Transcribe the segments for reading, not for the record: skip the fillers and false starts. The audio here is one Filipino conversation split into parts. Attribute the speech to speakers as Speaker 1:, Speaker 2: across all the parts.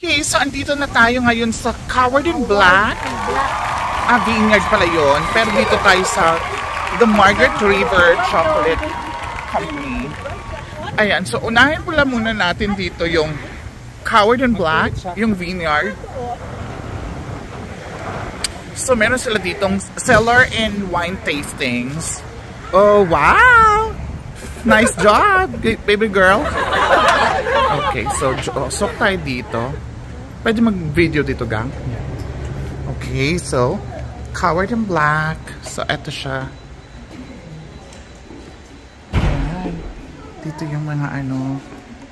Speaker 1: Okay, so andito na tayo ngayon sa Covered in Black. Vineyard pala yun. Pero dito tayo sa The Margaret River Chocolate Company. Ayan, so unahin pala muna natin dito yung Covered in Black, yung vineyard. So meron sila ditong cellar and wine tastings. Oh, wow! Nice job, baby girl. Okay, so sok tayo dito. Pwede mag-video dito, gang? Okay, so Covered in Black. So eto siya. Ayan. Dito yung mga ano,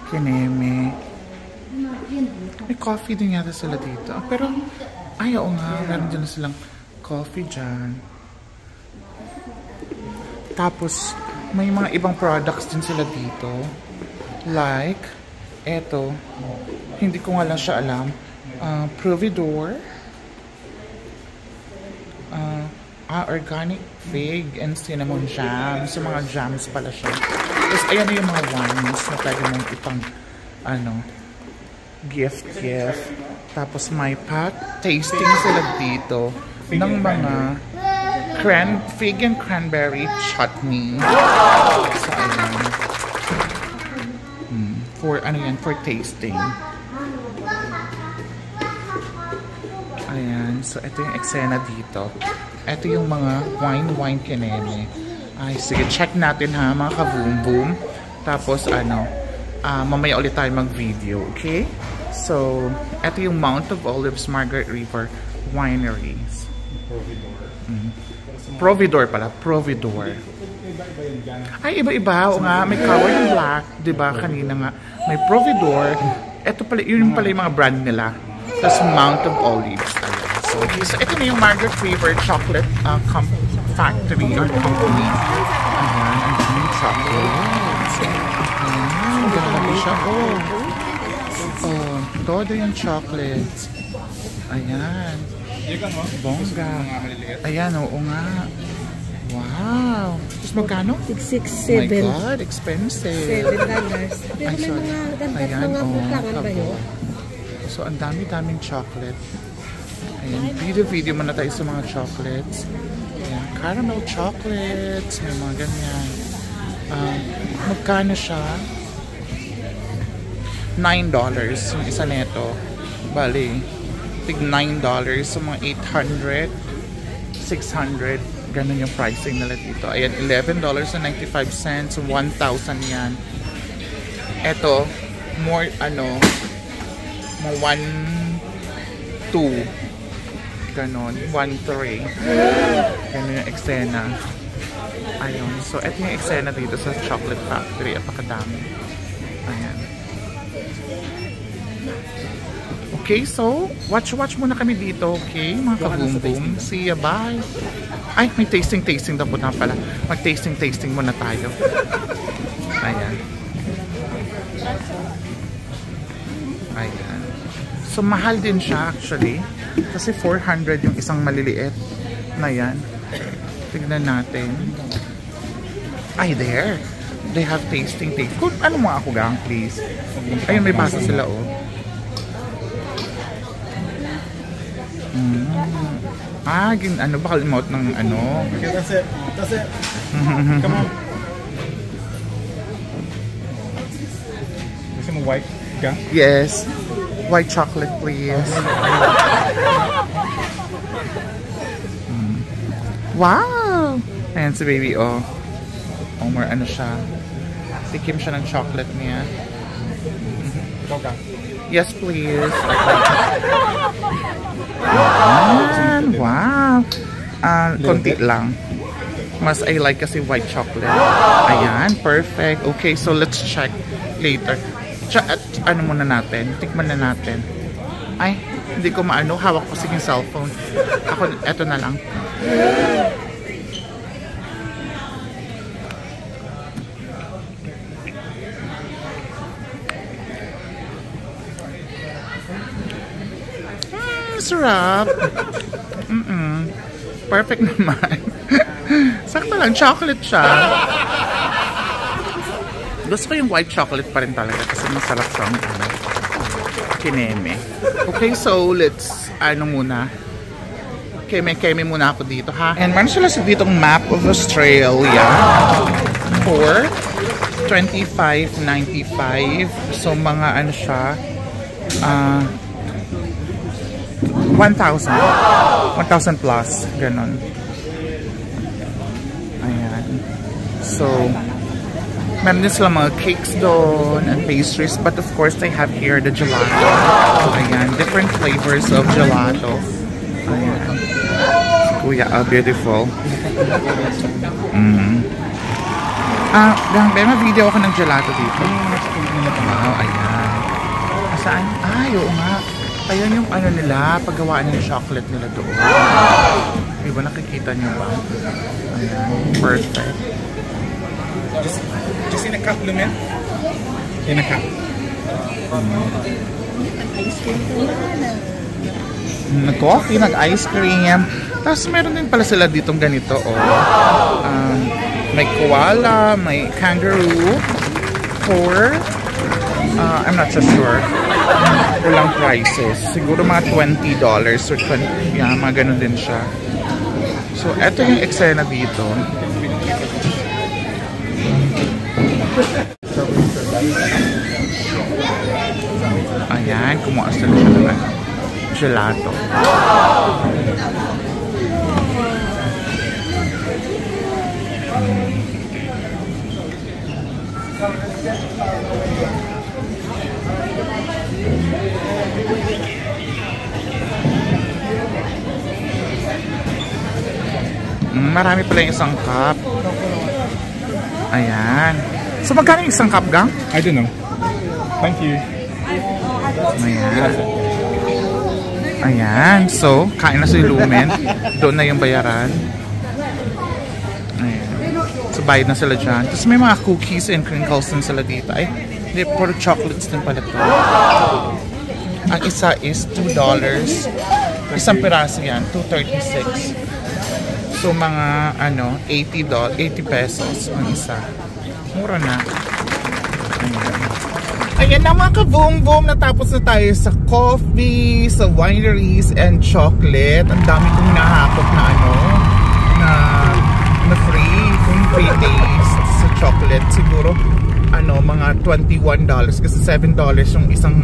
Speaker 1: kineme. May coffee din yata sila dito. Pero, ayaw nga, meron dyan silang coffee dyan. Tapos, may mga ibang products din sila dito. Like, eto. Hindi ko nga lang siya alam. Providor. Organic fig and cinnamon jam. So, mga jams pala siya. Tapos, ayan na yung mga wines na pwede mong ipang, ano, gift. Tapos, may pot tasting sila dito ng mga fig and cranberry chutney. So, ayan. For, ano yan, for tasting. Ayan. So, ito yung eksena dito. Ito yung mga wine kineme. Ay, sige, check natin ha, mga ka-boom-boom. Tapos, ano, mamaya ulit tayo mag-video, okay? So, ito yung Mount of Olives Margaret River Wineries. Providor pala, Providor. Ay, iba-iba. O nga, may Covered in Black. Diba, kanina nga. May Providor. Ito pala, yun pala yung mga brand nila. Tapos Mount of Olives. So ito na yung Margaret River Chocolate Factory or Company. Ayan, ang daming chocolates. Ayan, grabe siya. Todo yung chocolates. Ayan. Bongga. Ayan, oo nga. Wow. Tapos magkano?
Speaker 2: $6,
Speaker 1: $7. Oh my God, expensive.
Speaker 2: $7. Pero may mga ganda mga bukangan ba yun?
Speaker 1: So, ang dami-daming chocolate. Ayan, video muna tayo sa mga chocolates. Ayan, caramel chocolates. May mga ganyan. Magkano siya? $9 yung isa neto. Bali, tig $9. So, mga 800, 600. Ganun yung pricing nila dito. Ayan, $11.95. 1,000 yan. Eto, more, ano, mga 1, 2. Ganon, 1, 3. Ganon yung eksena. Ayun. So, ito yung eksena dito sa Chocolate Factory. Apakadami. Ayan. Okay, so, watch muna kami dito, okay? Mga ka-boom-boom. See ya, bye! Ay, may tasting daw po na pala. Mag-tasting muna tayo. Ayan. Ayan. So, mahal din siya actually. Kasi 400 yung isang maliliit na yan. Tignan natin. Ay, there. They have tasting. Kung ano mo ako gang, please. Ayun, may basa sila, oh. Ano ba kalimot ng ano?
Speaker 3: That's it. Come on. Gusto mo white gang?
Speaker 1: Yes. White chocolate, please. Wow! Ayan si baby, oh. More ano siya. Tikim siya ng chocolate niya. Yes, please. Ayan, wow. Konti lang. Mas I like kasi white chocolate. Ayan, perfect. Okay, so let's check later. Ano muna natin? Tikman na natin. Ay, hindi ko maano. Hawak ko sige yung cellphone. Ako, eto na lang. Sarap. Perfect naman. Sakto lang, chocolate siya. Gusto ko yung white chocolate pa rin talaga kasi masarap siyang Kineme. Okay, so let's, ano muna. Keme muna ako dito, ha? And meron sila sa ditong map of Australia for $25.95. So, mga ano siya, 1,000 plus, ganon. Ayan. So, meron din sila mga cakes doon and pastries, but of course they have here the gelato. Ayan, different flavors of gelato. Ayan. Kuya, beautiful. May video ako ng gelato dito. Wow, ayan. Saan? Ay, oo nga. Ayun yung ano nila, paggawaan ng chocolate nila doon. Diba nakikita nyo ba? Ayan, perfect.
Speaker 3: Just in a cup, Lumen? In a cup.
Speaker 1: Nag-coffee, nag-ice cream. Tapos meron din pala sila ditong ganito, may koala, may kangaroo for I'm not so sure. Walang prices. Siguro mga $20 or 20. Yeah, mga ganun din siya. So, eto yung eksena dito. Ayan, kumuha sila siya ng gelato. Marami pala yung isang cup. Ayan. So, magkano yung isang cup, gang?
Speaker 3: I don't know. Thank you.
Speaker 1: Ayan. Ayan. So, kain na si Lumen. Doon na yung bayaran. Ayan. So, bayad na sila dyan. Tapos may mga cookies and crinkles din sila dito. Ay, hindi, puro chocolates din pala ito. Ang isa is $2. Isang piraso yan, $2.36. So, mga, $80 pesos ang isa. Mura na. Ayan na mga ka-boom-boom. Natapos na tayo sa coffee, sa wineries, and chocolate. Ang dami kong nahakot na free taste sa chocolate. Siguro, mga $21. Kasi $7 yung isang,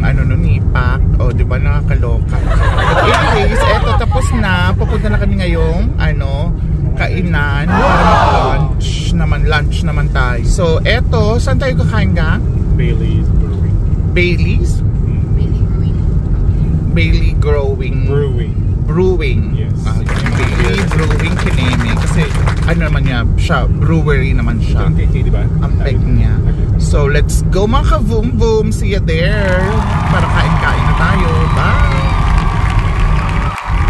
Speaker 1: pack. O, di ba, nakakaloka. But anyways, eto, tapos na. Papunta na kami ngayong, kainan para mag-lunch naman. Lunch naman tayo. So, eto, saan tayo kakain ka?
Speaker 3: Bailey's Brewing.
Speaker 1: Bailey's? Bailey Brewing.
Speaker 3: Yes.
Speaker 1: Bailey Brewing Kineme. Kasi, naman niya, brewery naman siya.
Speaker 3: Diba?
Speaker 1: Ang peg niya. So, let's go mga ka-boom-boom. See you there. Para kain-kain na tayo. Bye!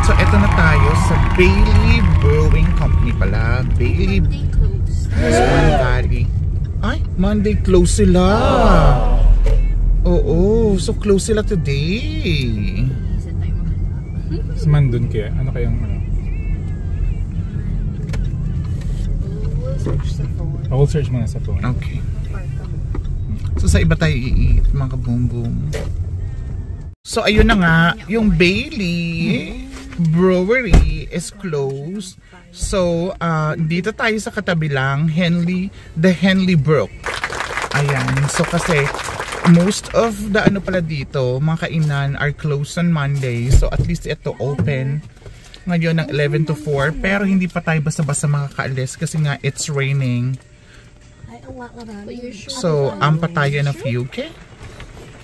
Speaker 1: So, eto na tayo sa Bailey Brewing Company pala. Bailey Swan Valley. Ay, Monday close sila. Oo, so close sila today.
Speaker 3: Man dun kaya, ano kayang I will search muna sa phone.
Speaker 1: Okay. So sa iba tayo i-eat, mga ka-boom-boom. So ayun na nga, yung Bailey Brewery is closed. So dito tayo sa katabi lang, the Henley Brook. Ayan, so kasi most of the pala dito, mga kainan are closed on Monday. So at least ito open ngayon ng 11 to 4. Pero hindi pa tayo basta-basta makakaalis kasi nga it's raining. So ampa tayo na few, okay?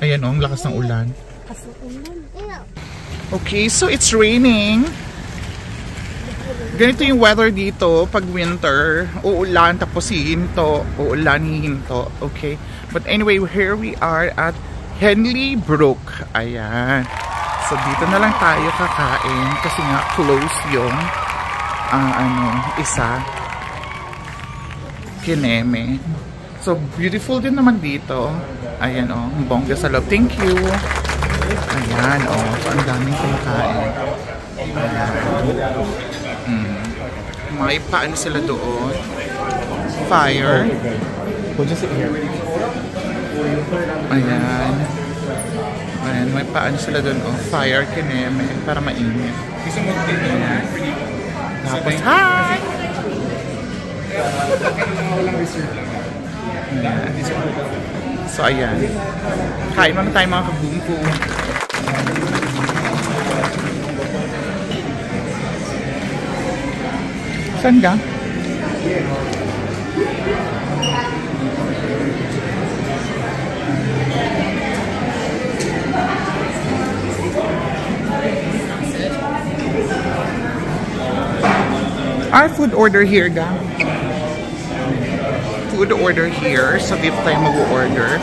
Speaker 1: Ayan ang lakas ng ulan. Okay, so it's raining. Ganito yung weather dito pag winter. Uulan tapos hihinto. Uulan hihinto. Okay. But anyway, here we are at Henley Brook. Ayan. So dito na lang tayo kakain kasi nga close yung isa. Kineme. So beautiful din naman dito. Ayan ang bongga sa loob. Thank you. Ayan so ang daming kumakain. May paano sila doon. Fire.
Speaker 3: We'll just sit here.
Speaker 1: Ayan. Ayan, may paano sila doon, oh, fire kineme, para mainit.
Speaker 3: Gusto mo dito na?
Speaker 1: Tapos, hi!
Speaker 3: Walang reserve lang.
Speaker 1: So, ayan. Kain muna tayo mga kaboom ko. Saan ka? Our food order here, ga. Food order here. So, dito tayo mag-order.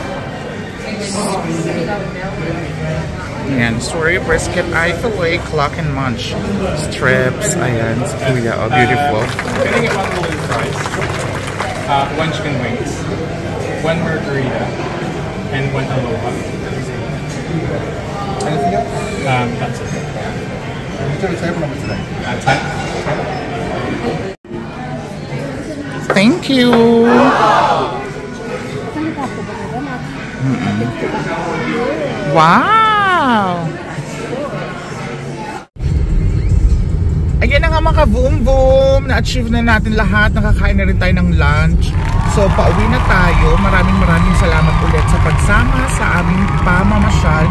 Speaker 1: Ayan, sorry, brisket, eye fillet, clock and munch. Strips, ayan, si Kuya, oh, beautiful.
Speaker 3: Can I get one golden fries? One chicken wings, one margarita, and one aloha. Anything else? That's it.
Speaker 1: Thank you. Wow! Ayan na nga mga boom boom, na-achieve na natin lahat, nakakain na rin tayo ng lunch. So pauwi na tayo. Maraming salamat ulit sa pagsama sa aming pamamasyal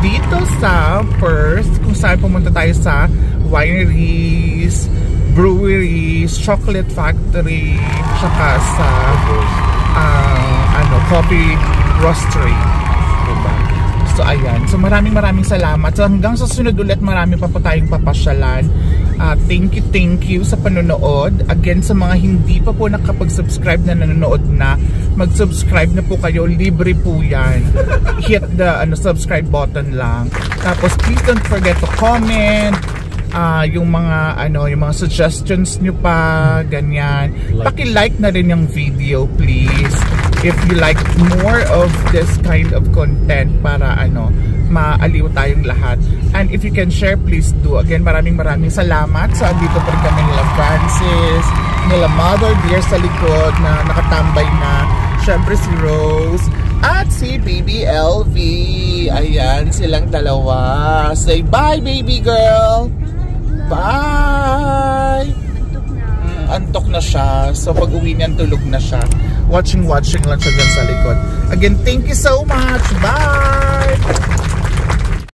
Speaker 1: dito sa Perth, kung saan pumunta tayo sa wineries, breweries, chocolate factory, tsaka sa coffee roastery. Diba? So ayan, so maraming salamat. So hanggang sa sunod ulit, marami pa po tayong papasyalan. Thank you sa panonood. Again, sa mga hindi pa po nakapag-subscribe na nanonood na, mag-subscribe na po kayo, libre po yan. Hit the subscribe button lang. Tapos please don't forget to comment yung mga suggestions nyo pa, ganyan. Paki-like na rin yung video, please. If you like more of this kind of content para maaliw tayong lahat. And if you can share, please do. Again, maraming salamat. So, andito pa rin kami nila Francis, nila Mother Dear sa likod na nakatambay na. Syempre si Rose at si Baby LV. Ayan, silang dalawa. Say bye, baby girl! Bye! Antok na siya. So pag uwi niyan, tulog na siya. Watching lang siya dyan sa likod. Again, thank you so much. Bye!